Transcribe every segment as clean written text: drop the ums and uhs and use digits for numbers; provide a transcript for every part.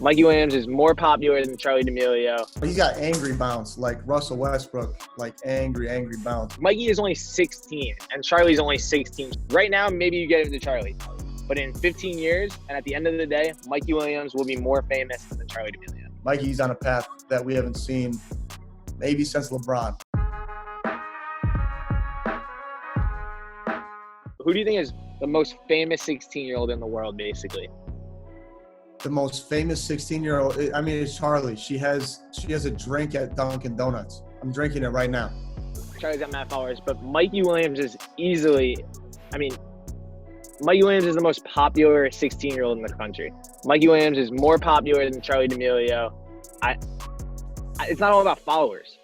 Mikey Williams is more popular than Charli D'Amelio. He's got angry bounce, like Russell Westbrook, like angry bounce. Mikey is only 16, and Charli's only 16. Right now, maybe you get into Charli. But in 15 years, and at the end of the day, Mikey Williams will be more famous than Charli D'Amelio. Mikey's on a path that we haven't seen maybe since LeBron. Who do you think is the most famous 16-year-old in the world, basically? The most famous 16-year-old, I mean, it's Charli. She has a drink at Dunkin' Donuts. I'm drinking it right now. Charli's got mad followers, but Mikey Williams is easily, Mikey Williams is the most popular 16-year-old in the country. Mikey Williams is more popular than Charli D'Amelio. It's not all about followers.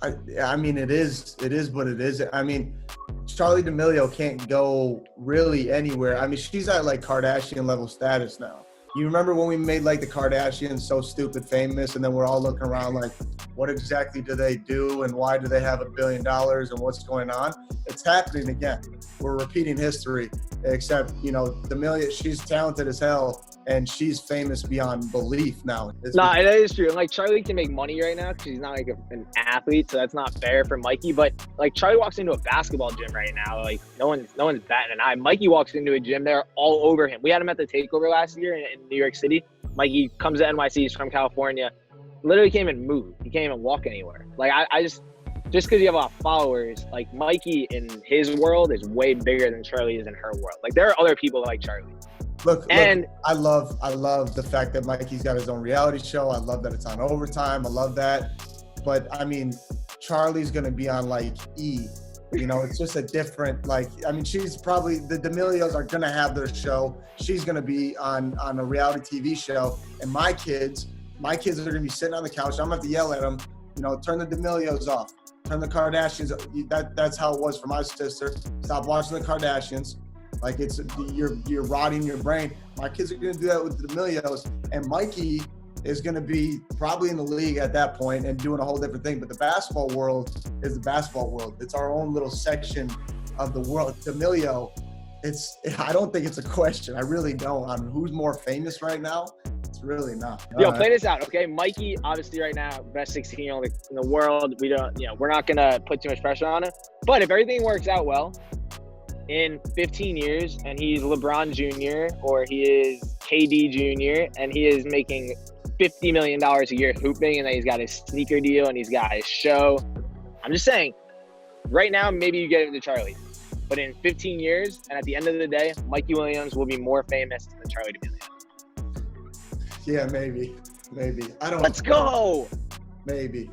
I mean, it is what it is. I mean, Charli D'Amelio can't go really anywhere. I mean, she's at like Kardashian level status now. You remember when we made like the Kardashians so stupid famous, and then we're all looking around like, what exactly do they do and why do they have $1 billion and what's going on? It's happening again. We're repeating history, except, D'Amelio, she's talented as hell and she's famous beyond belief now. That is true. And like Charli can make money right now because she's not like an athlete, so that's not fair for Mikey. But like Charli walks into a basketball gym right now, like no one's batting an eye. Mikey walks into a gym, they're all over him. We had him at the Takeover last year in New York City. Mikey comes to NYC, he's from California. Literally can't even move. He can't even walk anywhere. Like I just because you have a lot of followers, like Mikey in his world is way bigger than Charli is in her world. Like there are other people like Charli. Look, I love the fact that Mikey's got his own reality show. I love that it's on Overtime. I love that. But I mean, Charli's gonna be on like E. It's just a different, she's probably, the D'Amelios are gonna have their show. She's gonna be on a reality TV show. And my kids are gonna be sitting on the couch. I'm gonna have to yell at them, turn the D'Amelios off. Turn the Kardashians. That's how it was for my sister. Stop watching the Kardashians. Like you're rotting your brain. My kids are gonna do that with the D'Amelios, and Mikey is gonna be probably in the league at that point and doing a whole different thing. But the basketball world is the basketball world. It's our own little section of the world. D'Amelio, I don't think it's a question. I really don't. On who's more famous right now. It's really not. Play this out, okay? Mikey, obviously right now, best 16-year-old in the world. We're not gonna put too much pressure on him. But if everything works out well, in 15 years, and he's LeBron Jr. or he is KD Jr. and he is making $50 million a year hooping, and then he's got his sneaker deal and he's got his show. I'm just saying, right now, maybe you get into Charli. But in 15 years, and at the end of the day, Mikey Williams will be more famous than Charli D'Amelio. Yeah, maybe. Let's go! Maybe.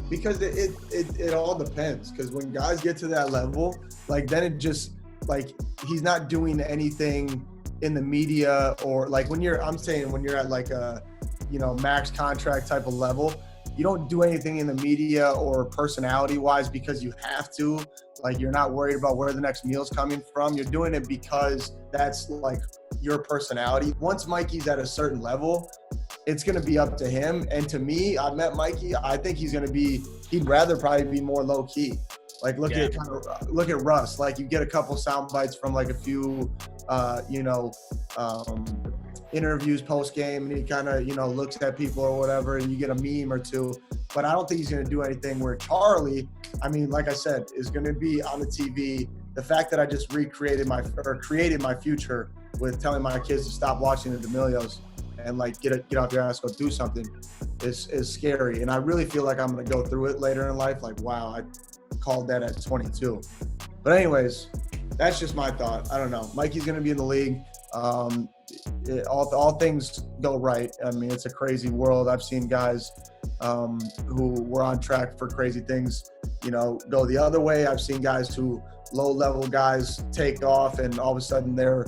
Because it all depends. Because when guys get to that level, like then it just like he's not doing anything in the media or like when you're at like a max contract type of level, you don't do anything in the media or personality wise because you have to. Like you're not worried about where the next meal's coming from. You're doing it because that's like your personality. Once Mikey's at a certain level, it's going to be up to him. And to me, I met Mikey. I think he'd rather probably be more low key. Like look at Russ. Like you get a couple sound bites from like a few, interviews post game, and he kind of looks at people or whatever, and you get a meme or two. But I don't think he's going to do anything where Charli, like I said, is going to be on the TV. The fact that I just created my future with telling my kids to stop watching the D'Amelios and like get off your ass, go do something is scary. And I really feel like I'm going to go through it later in life. Like, wow, I called that at 22. But anyways, that's just my thought. I don't know. Mikey's going to be in the league. All things go right. I mean, it's a crazy world. I've seen guys who were on track for crazy things, go the other way. I've seen guys who low-level guys take off and all of a sudden they're,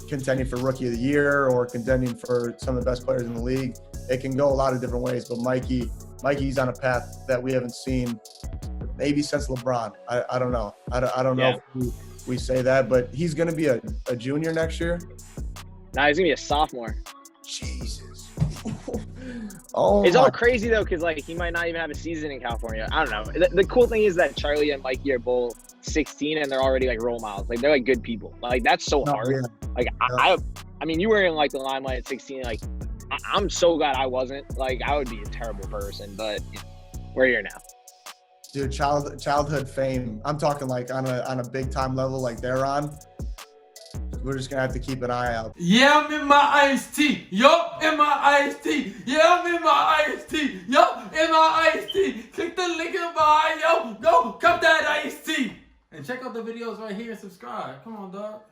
contending for Rookie of the Year or contending for some of the best players in the league. It can go a lot of different ways, but Mikey's on a path that we haven't seen maybe since LeBron. I don't know. I don't know if we say that, but he's going to be a junior next year. Nah, he's going to be a sophomore. Jesus. It's all crazy, though, because, like, he might not even have a season in California. I don't know. The cool thing is that Charli and Mikey are both 16, and they're already, like, role models. Like, they're, like, good people. Like, that's so hard. Yeah. Like, I mean, you were in like the limelight at 16. Like, I'm so glad I wasn't. Like, I would be a terrible person, but we're here now. Dude, childhood fame. I'm talking like on a big time level like they're on. We're just gonna have to keep an eye out. Yeah, I'm in my iced tea. Yup, in my iced tea. Yeah, I'm in my iced tea. Yup, in my iced tea. Click the link in my bio. Yo, go cup that iced tea. And check out the videos right here and subscribe. Come on, dog.